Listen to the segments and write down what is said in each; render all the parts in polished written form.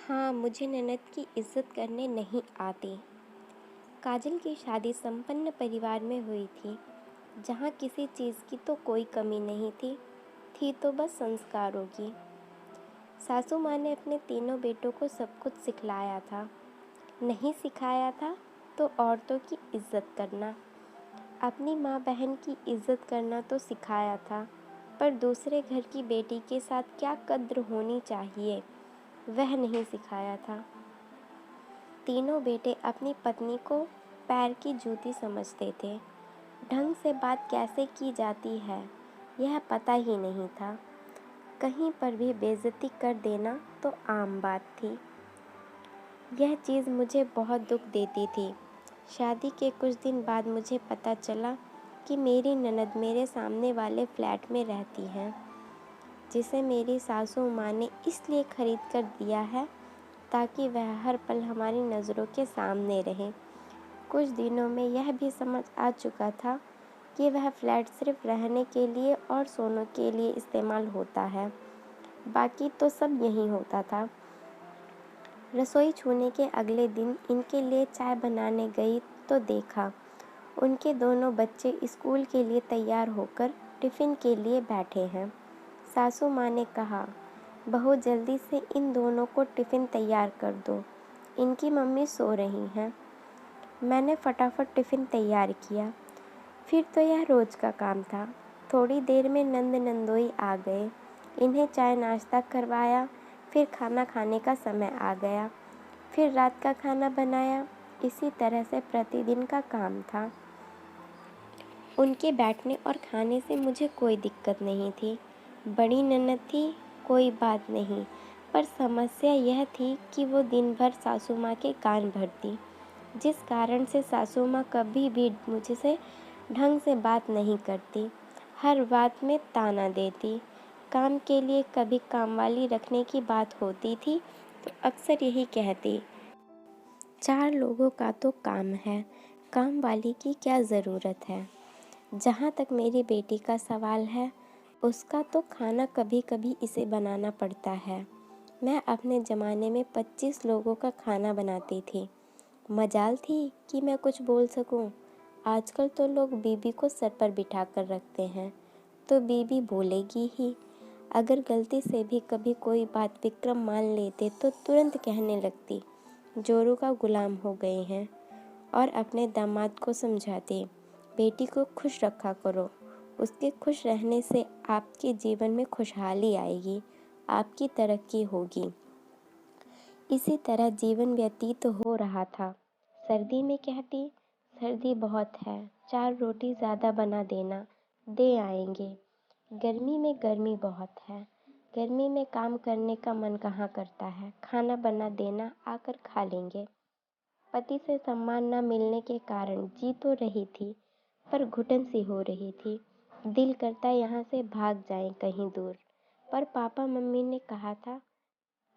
हाँ, मुझे ननद की इज़्ज़त करने नहीं आती। काजल की शादी संपन्न परिवार में हुई थी, जहाँ किसी चीज़ की तो कोई कमी नहीं थी तो बस संस्कारों की। सासू माँ ने अपने तीनों बेटों को सब कुछ सिखलाया था। नहीं सिखाया था तो औरतों की इज़्ज़त करना। अपनी माँ बहन की इज़्ज़त करना तो सिखाया था, पर दूसरे घर की बेटी के साथ क्या कद्र होनी चाहिए, वह नहीं सिखाया था। तीनों बेटे अपनी पत्नी को पैर की जूती समझते थे। ढंग से बात कैसे की जाती है, यह पता ही नहीं था। कहीं पर भी बेइज्जती कर देना तो आम बात थी। यह चीज़ मुझे बहुत दुख देती थी। शादी के कुछ दिन बाद मुझे पता चला कि मेरी ननद मेरे सामने वाले फ्लैट में रहती हैं, जिसे मेरी सासू माँ ने इसलिए खरीद कर दिया है ताकि वह हर पल हमारी नज़रों के सामने रहे। कुछ दिनों में यह भी समझ आ चुका था कि वह फ्लैट सिर्फ रहने के लिए और सोने के लिए इस्तेमाल होता है, बाकी तो सब यहीं होता था। रसोई छूने के अगले दिन इनके लिए चाय बनाने गई तो देखा उनके दोनों बच्चे स्कूल के लिए तैयार होकर टिफ़िन के लिए बैठे हैं। सासू माँ ने कहा, बहू जल्दी से इन दोनों को टिफ़िन तैयार कर दो, इनकी मम्मी सो रही हैं। मैंने फटाफट टिफ़िन तैयार किया। फिर तो यह रोज़ का काम था। थोड़ी देर में नंद नंदोई आ गए। इन्हें चाय नाश्ता करवाया। फिर खाना खाने का समय आ गया। फिर रात का खाना बनाया। इसी तरह से प्रतिदिन का काम था। उनके बैठने और खाने से मुझे कोई दिक्कत नहीं थी। बड़ी ननद थी, कोई बात नहीं, पर समस्या यह थी कि वो दिन भर सासू माँ के कान भरती, जिस कारण से सासू माँ कभी भी मुझसे ढंग से बात नहीं करती। हर बात में ताना देती। काम के लिए कभी कामवाली रखने की बात होती थी तो अक्सर यही कहती, 4 लोगों का तो काम है, काम वाली की क्या ज़रूरत है। जहाँ तक मेरी बेटी का सवाल है, उसका तो खाना कभी कभी इसे बनाना पड़ता है। मैं अपने ज़माने में 25 लोगों का खाना बनाती थी। मजाल थी कि मैं कुछ बोल सकूं। आजकल तो लोग बीबी को सर पर बिठा कर रखते हैं, तो बीबी बोलेगी ही। अगर गलती से भी कभी कोई बात विक्रम मान लेते तो तुरंत कहने लगती, जोरू का गुलाम हो गए हैं, और अपने दामाद को समझाते, बेटी को खुश रखा करो, उसके खुश रहने से आपके जीवन में खुशहाली आएगी, आपकी तरक्की होगी। इसी तरह जीवन व्यतीत हो रहा था। सर्दी में कहती, सर्दी बहुत है, 4 रोटी ज़्यादा बना देना, दे आएंगे। गर्मी में गर्मी बहुत है, गर्मी में काम करने का मन कहाँ करता है, खाना बना देना, आकर खा लेंगे। पति से सम्मान न मिलने के कारण जी तो रही थी, पर घुटन सी हो रही थी। दिल करता यहाँ से भाग जाएं कहीं दूर, पर पापा मम्मी ने कहा था,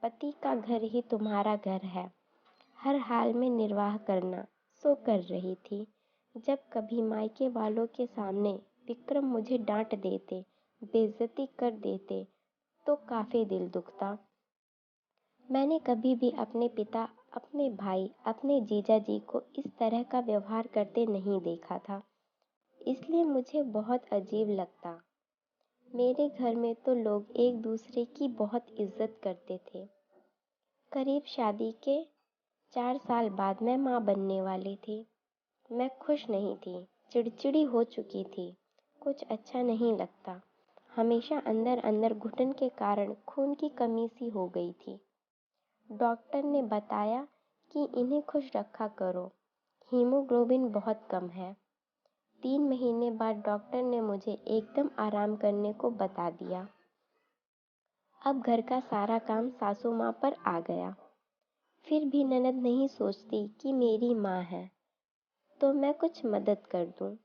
पति का घर ही तुम्हारा घर है, हर हाल में निर्वाह करना, सो कर रही थी। जब कभी मायके वालों के सामने विक्रम मुझे डांट देते, बेइज्जती कर देते, तो काफ़ी दिल दुखता। मैंने कभी भी अपने पिता, अपने भाई, अपने जीजा जी को इस तरह का व्यवहार करते नहीं देखा था, इसलिए मुझे बहुत अजीब लगता। मेरे घर में तो लोग एक दूसरे की बहुत इज्जत करते थे। करीब शादी के 4 साल बाद मैं माँ बनने वाली थी। मैं खुश नहीं थी, चिड़चिड़ी हो चुकी थी, कुछ अच्छा नहीं लगता। हमेशा अंदर अंदर घुटन के कारण खून की कमी सी हो गई थी। डॉक्टर ने बताया कि इन्हें खुश रखा करो, हीमोग्लोबिन बहुत कम है। 3 महीने बाद डॉक्टर ने मुझे एकदम आराम करने को बता दिया। अब घर का सारा काम सासू माँ पर आ गया। फिर भी ननद नहीं सोचती कि मेरी माँ है तो मैं कुछ मदद कर दूँ।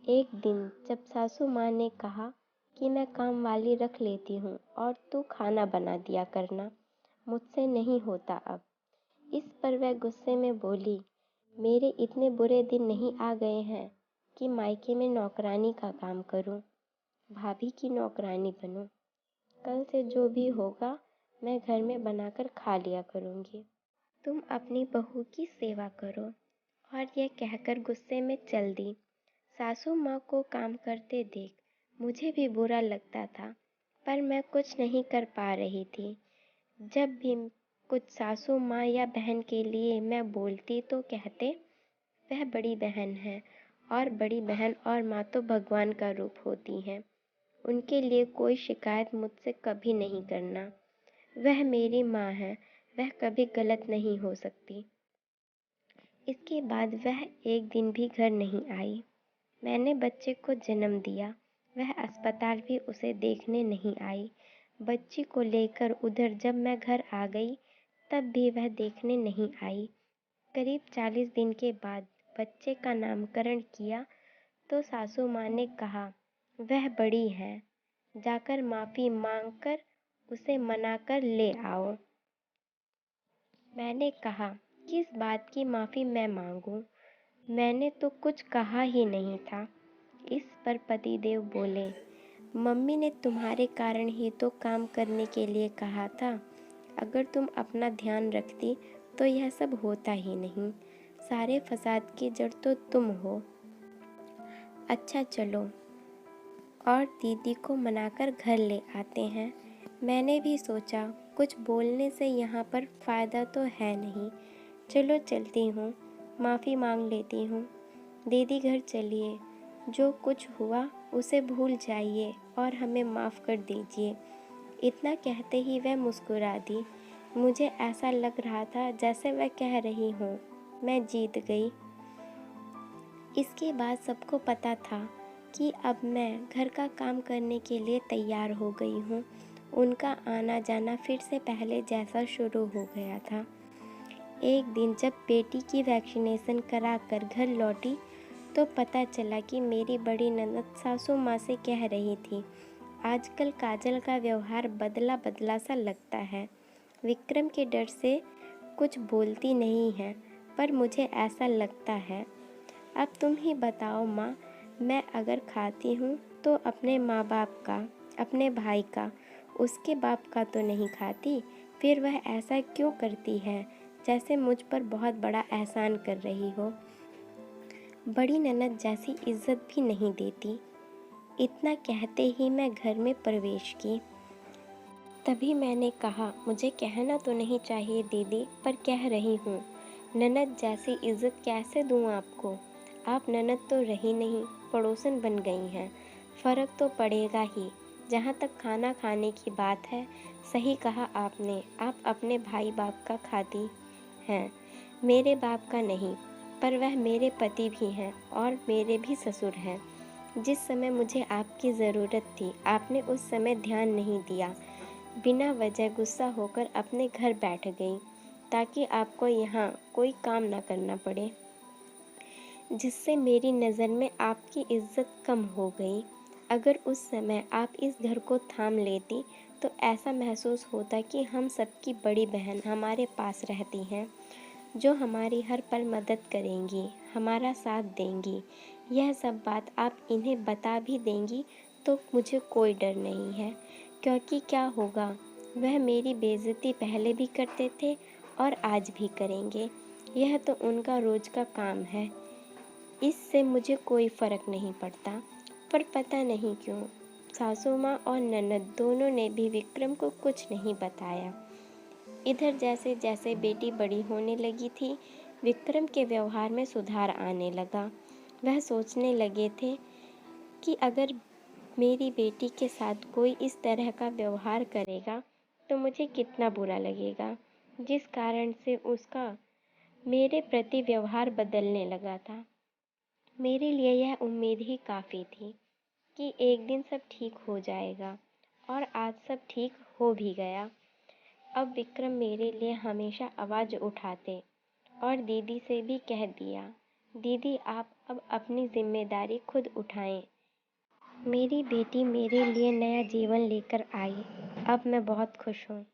एक दिन जब सासू माँ ने कहा कि मैं काम वाली रख लेती हूँ और तू खाना बना दिया करना, मुझसे नहीं होता अब। इस पर वह गुस्से में बोली, मेरे इतने बुरे दिन नहीं आ गए हैं कि मायके में नौकरानी का काम करूं, भाभी की नौकरानी बनूं। कल से जो भी होगा मैं घर में बनाकर खा लिया करूँगी। तुम अपनी बहू की सेवा करो। और यह कहकर गुस्से में चल दी। सासू माँ को काम करते देख मुझे भी बुरा लगता था, पर मैं कुछ नहीं कर पा रही थी। जब भी कुछ सासू माँ या बहन के लिए मैं बोलती तो कहते, वह बड़ी बहन है, और बड़ी बहन और माँ तो भगवान का रूप होती हैं। उनके लिए कोई शिकायत मुझसे कभी नहीं करना। वह मेरी माँ है, वह कभी गलत नहीं हो सकती। इसके बाद वह एक दिन भी घर नहीं आई। मैंने बच्चे को जन्म दिया, वह अस्पताल भी उसे देखने नहीं आई। बच्ची को लेकर उधर जब मैं घर आ गई, तब भी वह देखने नहीं आई। करीब 40 दिन के बाद बच्चे का नामकरण किया तो सासू माँ ने कहा, वह बड़ी है, जाकर माफ़ी मांगकर उसे मनाकर ले आओ। मैंने कहा, किस बात की माफ़ी मैं मांगूं? मैंने तो कुछ कहा ही नहीं था। इस पर पतिदेव बोले, मम्मी ने तुम्हारे कारण ही तो काम करने के लिए कहा था। अगर तुम अपना ध्यान रखती तो यह सब होता ही नहीं। सारे फसाद की जड़ तो तुम हो। अच्छा चलो, और दीदी को मनाकर घर ले आते हैं। मैंने भी सोचा कुछ बोलने से यहाँ पर फ़ायदा तो है नहीं। चलो चलती हूँ, माफ़ी मांग लेती हूँ। दीदी घर चलिए, जो कुछ हुआ उसे भूल जाइए और हमें माफ़ कर दीजिए। इतना कहते ही वह मुस्कुरा दी। मुझे ऐसा लग रहा था जैसे वह कह रही हूँ, मैं जीत गई। इसके बाद सबको पता था कि अब मैं घर का काम करने के लिए तैयार हो गई हूँ। उनका आना जाना फिर से पहले जैसा शुरू हो गया था। एक दिन जब बेटी की वैक्सीनेशन कराकर घर लौटी तो पता चला कि मेरी बड़ी ननद सासू माँ से कह रही थी, आजकल काजल का व्यवहार बदला बदला सा लगता है। विक्रम के डर से कुछ बोलती नहीं है, पर मुझे ऐसा लगता है। अब तुम ही बताओ माँ, मैं अगर खाती हूँ तो अपने माँ बाप का, अपने भाई का, उसके बाप का तो नहीं खाती। फिर वह ऐसा क्यों करती है, जैसे मुझ पर बहुत बड़ा एहसान कर रही हो। बड़ी ननद जैसी इज्जत भी नहीं देती। इतना कहते ही मैं घर में प्रवेश की। तभी मैंने कहा, मुझे कहना तो नहीं चाहिए दीदी, पर कह रही हूँ। ननद जैसी इज्जत कैसे दूँ आपको? आप ननद तो रही नहीं, पड़ोसन बन गई हैं। फ़र्क तो पड़ेगा ही। जहाँ तक खाना खाने की बात है, सही कहा आपने, आप अपने भाई बाप का खाती हैं, मेरे बाप का नहीं। पर वह मेरे पति भी हैं और मेरे भी ससुर हैं। जिस समय मुझे आपकी ज़रूरत थी, आपने उस समय ध्यान नहीं दिया। बिना वजह गुस्सा होकर अपने घर बैठ गई, ताकि आपको यहाँ कोई काम ना करना पड़े, जिससे मेरी नज़र में आपकी इज्जत कम हो गई। अगर उस समय आप इस घर को थाम लेती तो ऐसा महसूस होता कि हम सबकी बड़ी बहन हमारे पास रहती हैं, जो हमारी हर पल मदद करेंगी, हमारा साथ देंगी। यह सब बात आप इन्हें बता भी देंगी तो मुझे कोई डर नहीं है, क्योंकि क्या होगा, वह मेरी बेइज्जती पहले भी करते थे और आज भी करेंगे। यह तो उनका रोज़ का काम है, इससे मुझे कोई फ़र्क नहीं पड़ता। पर पता नहीं क्यों सासू माँ और ननद दोनों ने भी विक्रम को कुछ नहीं बताया। इधर जैसे जैसे बेटी बड़ी होने लगी थी, विक्रम के व्यवहार में सुधार आने लगा। वह सोचने लगे थे कि अगर मेरी बेटी के साथ कोई इस तरह का व्यवहार करेगा तो मुझे कितना बुरा लगेगा, जिस कारण से उसका मेरे प्रति व्यवहार बदलने लगा था। मेरे लिए यह उम्मीद ही काफ़ी थी कि एक दिन सब ठीक हो जाएगा, और आज सब ठीक हो भी गया। अब विक्रम मेरे लिए हमेशा आवाज़ उठाते और दीदी से भी कह दिया, दीदी आप अब अपनी जिम्मेदारी खुद उठाएं। मेरी बेटी मेरे लिए नया जीवन लेकर आई। अब मैं बहुत खुश हूँ।